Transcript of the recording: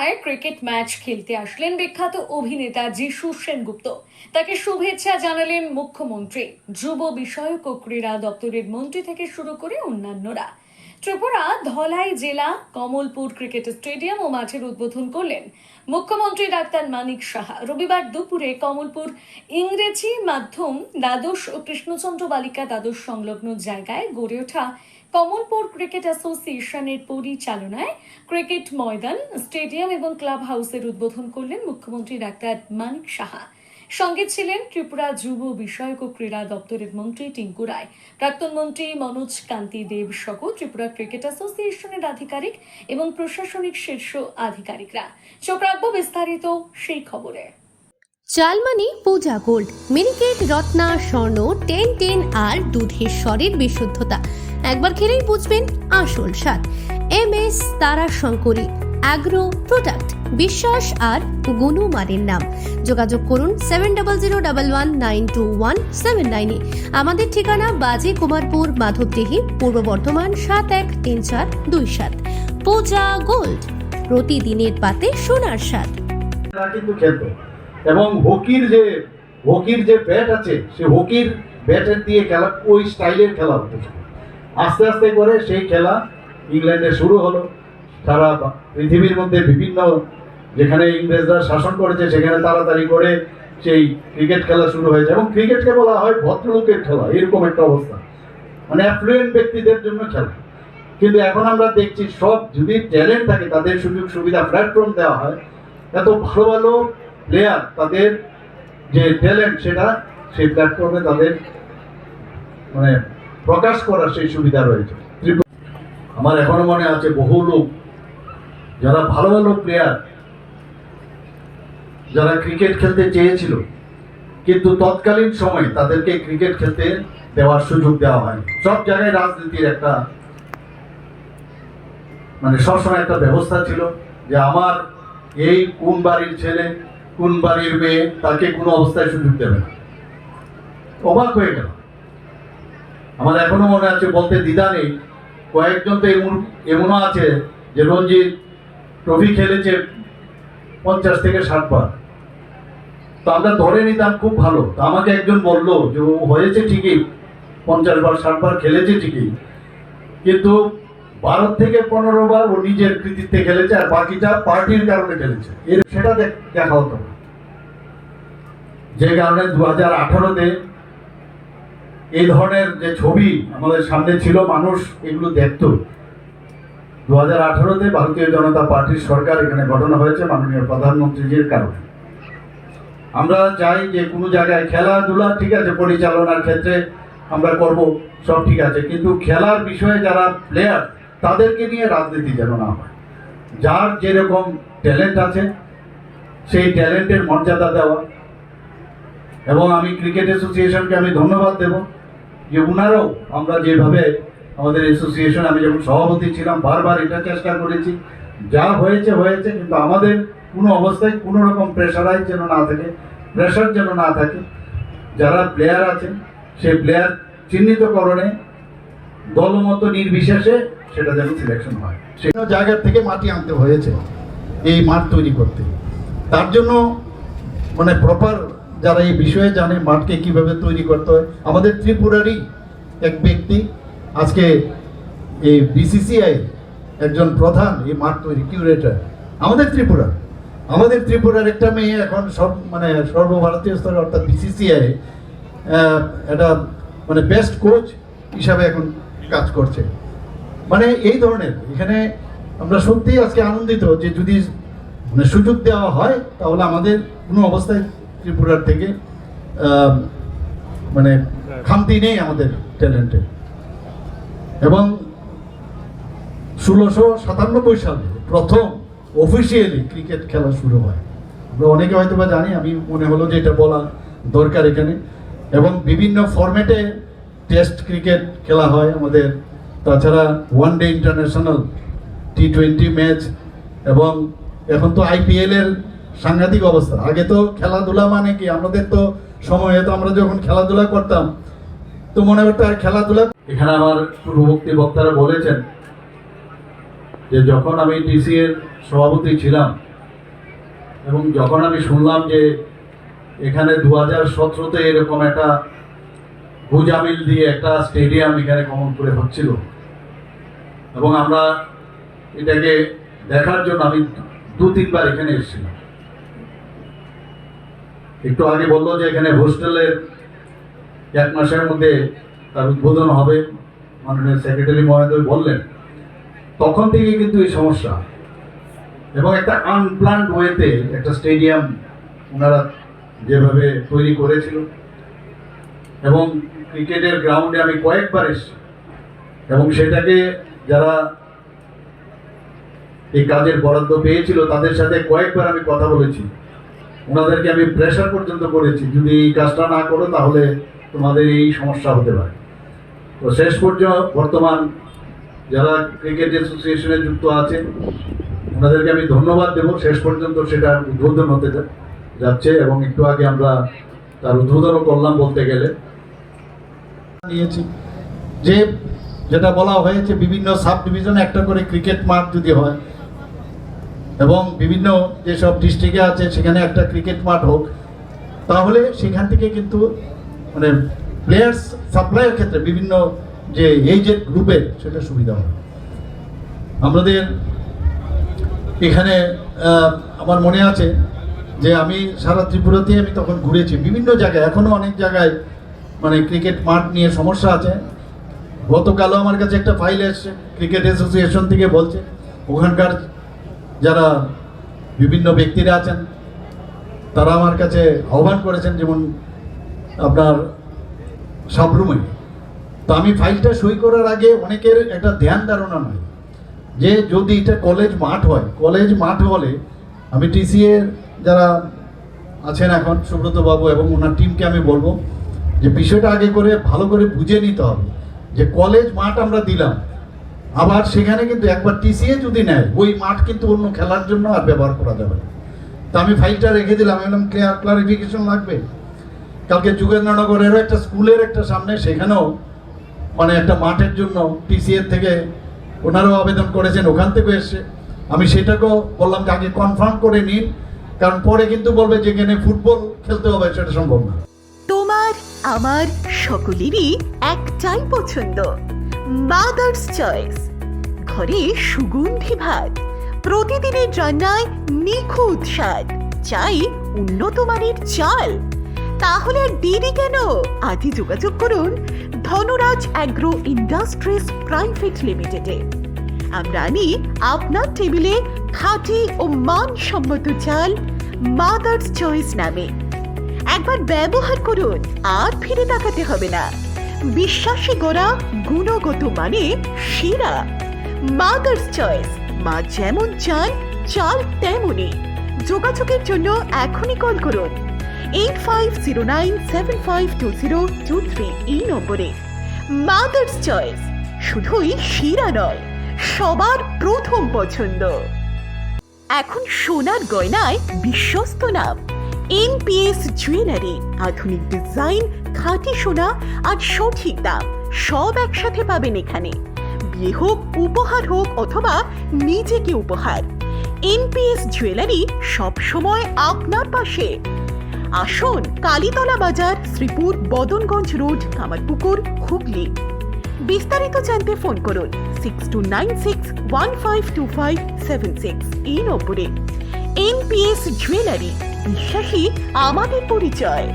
চিড়িয়াখানায় cricket match খেলতে আসলেন বিখ্যাত অভিনেতা যিশু সেনগুপ্ত। তাকে শুভেচ্ছা জানালেন মুখ্যমন্ত্রী, যুব বিষয়ক ও ক্রীড়া দপ্তরের মন্ত্রী থেকে শুরু করে অন্যান্যরা। ত্রিপুরা ধলাই জেলা কমলপুর ক্রিকেট স্টেডিয়াম ও মাঠের উদ্বোধন করলেন মুখ্যমন্ত্রী ডাক্তার মানিক সাহা। রবিবার দুপুরে কমলপুর ইংরেজি মাধ্যম দ্বাদশ ও কৃষ্ণচন্দ্র বালিকা দ্বাদশ সংলগ্ন জায়গায় গড়ে ওঠা কমলপুর ক্রিকেট অ্যাসোসিয়েশনের পরিচালনায় ক্রিকেট ময়দান, স্টেডিয়াম এবং ক্লাব হাউসের উদ্বোধন করলেন মুখ্যমন্ত্রী ডাক্তার মানিক সাহা। সঙ্গে ছিলেন ত্রিপুরা যুব বিষয়ক ও ক্রীড়া দপ্তরের মন্ত্রী টিঙ্কু রায়, প্রাক্তন মন্ত্রী মনোজ কান্তি দেব সহ ত্রিপুরা ক্রিকেট অ্যাসোসিয়েশনের আধিকারিক এবং প্রশাসনিক শীর্ষ আধিকারিকরা। চোখ রাখবো বিস্তারিত সেই খবরে। চালমানি পূজা গোল্ড, মিনিকেট, রত্না, স্বর্ণ 10-10 আর দুধের স্বরের বিশুদ্ধতা। একবার খেলেই বুঝবেন আসল স্বাদ। MS তারা শঙ্করী অ্যাগ্রো প্রোডাক্ট, বিশ্বাস আর গুণমানের নাম। যোগাযোগ করুন 7001192179 আমাদের ঠিকানা বাজে কুমারপুর, মাধবদেহি, পূর্ব বর্ধমান 713427। পূজা গোল্ড, প্রতিদিনের পাতে সোনার স্বাদ। কিন্তু খেলতো এবং হকির যে ব্যাট আছে, সে হকির ব্যাটের দিয়ে খেলা, ওই স্টাইলের খেলা হতো। আস্তে আস্তে করে সেই খেলা ইংল্যান্ডে শুরু হলো। সারা পৃথিবীর মধ্যে বিভিন্ন যেখানে ইংরেজরা শাসন করেছে সেখানে তাড়াতাড়ি করে সেই ক্রিকেট খেলা শুরু হয়েছে এবং ক্রিকেটকে বলা হয় ভদ্রলোকের খেলা, এরকম একটা অবস্থা, মানে অ্যাফ্লুয়েন্ট ব্যক্তিদের জন্য খেলা। কিন্তু এখন আমরা দেখছি সব যদি ট্যালেন্ট থাকে তাদের সুযোগ সুবিধা প্ল্যাটফর্ম দেওয়া হয়, এত ভালো ভালো প্লেয়ার, তাদের যে ট্যালেন্ট সেটা সেই প্ল্যাটফর্মে তাদের মানে প্রকাশ করার সেই সুবিধা রয়েছে। আমার এখনো মনে আছে বহু লোক যারা ভালো ভালো প্লেয়ার, যারা ক্রিকেট খেলতে চেয়েছিল কিন্তু তৎকালীন সময় তাদেরকে ক্রিকেট খেলতে দেওয়ার সুযোগ দেওয়া হয়নি। সব জায়গায় রাজনীতির একটা মানে সবসময় একটা ব্যবস্থা ছিল যে আমার এই কোন বাড়ির ছেলে, কোন বাড়ির মেয়ে, তাকে কোনো অবস্থায় সুযোগ দেবে না। অবাক হয়ে গেল। আমার এখনো মনে আছে, বলতে দ্বিধা নেই, কয়েকজন তো এমনও আছে যে রঞ্জিত ট্রফি খেলেছে 50 থেকে 60 বার। তো আমরা ধরে নিতাম খুব ভালো। তো আমাকে একজন বললো যে ও হয়েছে ঠিকই, 50 বার 60 বার খেলেছে ঠিকই, কিন্তু 12 থেকে 15 বার ও নিজের কৃতিত্বে খেলেছে আর বাকিটা পার্টির কারণে খেলেছে। সেটা দেখা হতো, যে কারণে 2018-তে এই ধরনের যে ছবি আমাদের সামনে ছিল, মানুষ এগুলো দেখত। 2018-তে ভারতীয় জনতা পার্টির সরকার এখানে গঠন হয়েছে মাননীয় প্রধানমন্ত্রীজির কারণে। আমরা চাই যে কোনো জায়গায় খেলাধুলা ঠিক আছে, পরিচালনার ক্ষেত্রে আমরা করব, সব ঠিক আছে, কিন্তু খেলার বিষয়ে যারা প্লেয়ার তাদেরকে নিয়ে রাজনীতি যেন না হয়। যার যেরকম ট্যালেন্ট আছে সেই ট্যালেন্টের মর্যাদা দেওয়া। এবং আমি ক্রিকেট অ্যাসোসিয়েশনকে আমি ধন্যবাদ দেব যে ওনারাও, আমরা যেভাবে আমাদের অ্যাসোসিয়েশন, আমি যখন সভাপতি ছিলাম বারবার এটা চেষ্টা করেছি, যা হয়েছে হয়েছে, কিন্তু আমাদের কোনো অবস্থায় কোনো রকম প্রেশারাইজ যেন না থাকে, প্রেশার যেন না থাকে। যারা প্লেয়ার আছেন সেই প্লেয়ার চিহ্নিতকরণে দলমত নির্বিশেষে সেটা যেন সিলেকশন হয়। সেটা জায়গা থেকে মাটি আনতে হয়েছে এই মাঠ তৈরি করতে। তার জন্য মানে প্রপার যারা এই বিষয়ে জানে মাঠকে কিভাবে তৈরি করতে হয়, আমাদের ত্রিপুরারই এক ব্যক্তি আজকে এই BCCI একজন প্রধান, এই মাঠ তৈরি কিউরেটর আমাদের ত্রিপুরার একটা মেয়ে এখন মানে সর্বভারতীয় স্তরে অর্থাৎ BCCI এটা মানে বেস্ট কোচ হিসাবে এখন কাজ করছে। মানে এই ধরনের এখানে আমরা সত্যিই আজকে আনন্দিত যে যদি মানে সুযোগ দেওয়া হয় তাহলে আমাদের কোনো অবস্থায় ত্রিপুরার থেকে মানে খামতি নেই আমাদের ট্যালেন্টের। এবং 1697 সালে প্রথম অফিসিয়ালি ক্রিকেট খেলা শুরু হয়। আমরা অনেকে হয়তো বা জানি, আমি মনে হলো যে এটা বলা দরকার এখানে। এবং বিভিন্ন ফরম্যাটে টেস্ট ক্রিকেট খেলা হয় আমাদের, তাছাড়া ওয়ানডে ইন্টারন্যাশনাল, T20 ম্যাচ, এবং এখন তো IPL-এর সাংঘাতিক অবস্থা। আগে তো খেলাধুলা মানে কি, আমাদের তো সময়ে তো আমরা যখন খেলাধুলা করতাম তো মনে হতো আর খেলাধুলা। এখানে আমার পূর্ববর্তী বক্তারা বলেছেন যে যখন আমি TC এর সভাপতি ছিলাম এবং যখন আমি শুনলাম যে এখানে 2017-তে এরকম একটা ভুজামিল দিয়ে একটা স্টেডিয়াম এখানে কমলপুরে হচ্ছিল, এবং আমরা এটাকে দেখার জন্য আমি 2-3 বার এখানে এসেছিলাম। একটু আগে বললো যে এখানে হোস্টেলের 1 মাসের মধ্যে তার উদ্বোধন হবে, মাননীয় সেক্রেটারি মহোদয় বললেন। তখন থেকে কিন্তু এই সমস্যা, এবং একটা আনপ্ল্যান্ড ওয়েতে একটা স্টেডিয়াম ওনারা যেভাবে তৈরি করেছিল, এবং ক্রিকেটের গ্রাউন্ডে আমি কয়েকবার এসেছি, এবং সেটাকে যারা এই কাজের বরাদ্দ পেয়েছিল তাদের সাথে কয়েকবার আমি কথা বলেছি, ওনাদেরকে আমি প্রেশার পর্যন্ত করেছি, যদি এই কাজটা না করো তাহলে তোমাদের এই সমস্যা হতে পারে। তো শেষ পর্যন্ত বর্তমান যারা ক্রিকেট অ্যাসোসিয়েশনে যুক্ত আছেন ওনাদেরকে আমি ধন্যবাদ দেব, শেষ পর্যন্ত সেটা উদ্বোধন হতে যাচ্ছে, এবং একটু আগে আমরা তার উদ্বোধনও করলাম বলতে গেলে। নিয়েছি যে যেটা বলা হয়েছে বিভিন্ন সাব ডিভিশনে একটা করে ক্রিকেট মাঠ যদি হয়, এবং বিভিন্ন যেসব ডিস্ট্রিক্টে আছে সেখানে একটা ক্রিকেট মাঠ হোক, তাহলে সেখান থেকে কিন্তু মানে প্লেয়ার্স সাপ্লাইয়ের ক্ষেত্রে বিভিন্ন যে এইজের গ্রুপের সেটা সুবিধা হবে। আমাদের এখানে আমার মনে আছে যে আমি সারা ত্রিপুরাতে আমি তখন ঘুরেছি বিভিন্ন জায়গায়, এখনও অনেক জায়গায় মানে ক্রিকেট মাঠ নিয়ে সমস্যা আছে। গতকালও আমার কাছে একটা ফাইল এসছে ক্রিকেট অ্যাসোসিয়েশন থেকে, বলছে ওখানকার যারা বিভিন্ন ব্যক্তিরা আছেন তারা আমার কাছে আহ্বান করেছেন, যেমন আপনার সাবরুমে। তো আমি ফাইলটা সই করার আগে অনেকের একটা ধ্যান ধারণা নয় যে যদি এটা কলেজ মাঠ হয়, কলেজ মাঠ হলে আমি টিসিএ যারা আছেন এখন সুব্রত বাবু এবং ওনার টিমকে আমি বলবো যে বিষয়টা আগে করে ভালো করে বুঝে নিতে হবে যে কলেজ মাঠ আমরা দিলাম, আবার সেখানে কিন্তু একবার টিসিএ যদি নেয় ওই মাঠ কিন্তু অন্য খেলার জন্য আর ব্যবহার করা যাবে না। তো আমি ফাইলটা রেখে দিলাম, এরকম ক্লারিফিকেশন লাগবে। কালকে যোগেন্দ্রনগরেরও একটা স্কুলের একটা সামনে সেখানেও মানে একটা মাঠের জন্য টিসিএর থেকে ওনারাও আবেদন করেছেন, ওখান থেকে এসছে। আমি সেটাকেও বললাম যে আগে কনফার্ম করে নিন, কারণ পরে কিন্তু বলবে যে এখানে ফুটবল খেলতে হবে, সেটা সম্ভব না। তোমার আমার সকলেরই একটাই পছন্দ, মাদার্স চয়েস। ঘরে সুগন্ধি ভাত, প্রতিদিনের রান্নায় নিখুঁত স্বাদ, চাই উন্নত মানের চাল। তাহলে আর দেরি কেন? আজই যোগাযোগ করুন ধনরাজ অ্যাগ্রো ইন্ডাস্ট্রিজ প্রাইভেট লিমিটেডে। আমরা আনি আপনার টেবিলে খাঁটি ও মানসম্মত চাল মাদার্স চয়েস নামে। একবার ব্যবহার করুন, আর ফিরে তাকাতে হবে না। বিশ্বাসী গোড়া, গুণগত মানে সেরা। মাদার্স চয়েস, মা যেমন চান চাল তেমনই। যোগাযোগের জন্য এখনই কল করুন 8509752023 এই নম্বরে। মাদার্স চয়েস শুধুই সেরা নয়, সবার প্রথম পছন্দ। এখন সোনার গয়নায় বিশ্বস্ত নাম এনপিএস জুয়েলারি। আধুনিক ডিজাইন, খাঁটি সোনা আর সঠিক দাম সব একসাথে পাবেন এখানে। বিয়ে হোক, উপহার হোক অথবা নিজেকে উপহার, এনপিএস জুয়েলারি সব সময় আপনার পাশে। আসুন কালীতলা বাজার, শ্রীপুর, বদনগঞ্জ রোড, কামারপুকুর, হুগলি। বিস্তারিত জানতে ফোন করুন 6296152576 এই নম্বরে। এনপিএস জুয়েলারি, বিশ্বাসী আমাদের পরিচয়।